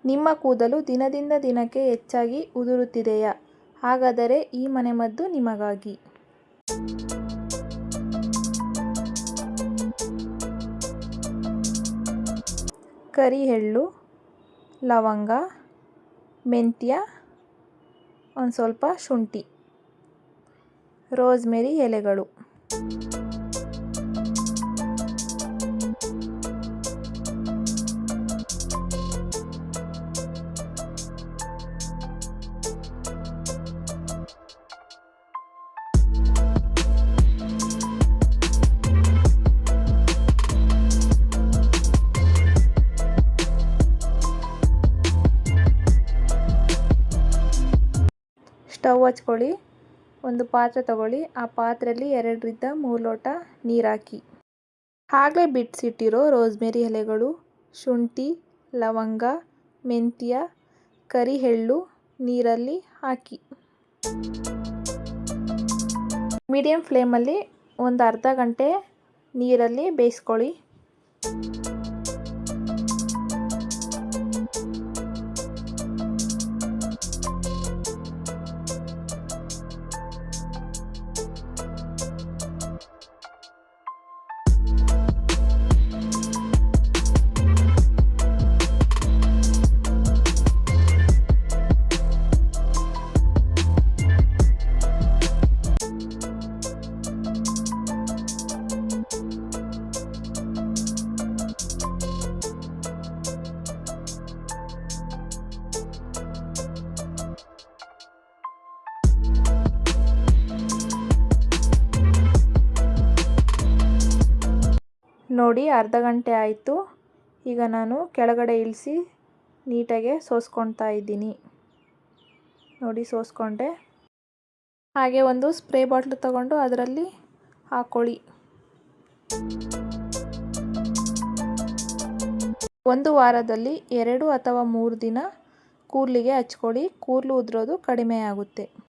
ನಿಮ್ಮ ಕೂದಲು ದಿನದಿಂದ ದಿನಕ್ಕೆ ಹೆಚ್ಚಾಗಿ ಉದುರುತ್ತಿದೆಯಾ? ಹಾಗಾದರೆ ಈ ಮನೆಮದ್ದು ನಿಮಗಾಗಿ. ಕರಿ ಎಳ್ಳು, ಲವಂಗ, ಮೆಂತ್ಯ, ಒಂದು ಸ್ವಲ್ಪ ಶುಂಠಿ, ರೋಸ್ಮೆರಿ ಎಲೆಗಳು. ಸ್ಟವ್ ಹಚ್ಕೊಳ್ಳಿ. ಒಂದು ಪಾತ್ರೆ ತಗೊಳ್ಳಿ. ಆ ಪಾತ್ರೆಯಲ್ಲಿ 2ರಿಂದ 3 ಲೋಟ ನೀರು ಹಾಕಿ. ಆಗಲೇ ಬಿಡಿಸಿಟ್ಟಿರೋ ರೋಸ್ಮೆರಿ ಎಲೆಗಳು, ಶುಂಠಿ, ಲವಂಗ, ಮೆಂತ್ಯ, ಕರಿ ಎಳ್ಳು ನೀರಲ್ಲಿ ಹಾಕಿ. ಮೀಡಿಯಂ ಫ್ಲೇಮಲ್ಲಿ ಒಂದು ಅರ್ಧ ಗಂಟೆ ನೀರಲ್ಲಿ ಬೇಯಿಸ್ಕೊಳ್ಳಿ. ನೋಡಿ, ಅರ್ಧ ಗಂಟೆ ಆಯಿತು. ಈಗ ನಾನು ಕೆಳಗಡೆ ಇಳಿಸಿ ನೀಟಾಗೆ ಸೋಸ್ಕೊಳ್ತಾ ಇದ್ದೀನಿ. ನೋಡಿ, ಸೋಸ್ಕೊಂಡೆ. ಹಾಗೆ ಒಂದು ಸ್ಪ್ರೇ ಬಾಟ್ಲು ತಗೊಂಡು ಅದರಲ್ಲಿ ಹಾಕ್ಕೊಳ್ಳಿ. 1 ವಾರದಲ್ಲಿ 2 ಅಥವಾ 3 ದಿನ ಕೂದಲಿಗೆ ಹಚ್ಕೊಳ್ಳಿ. ಕೂದಲು ಉದುರೋದು ಕಡಿಮೆ ಆಗುತ್ತೆ.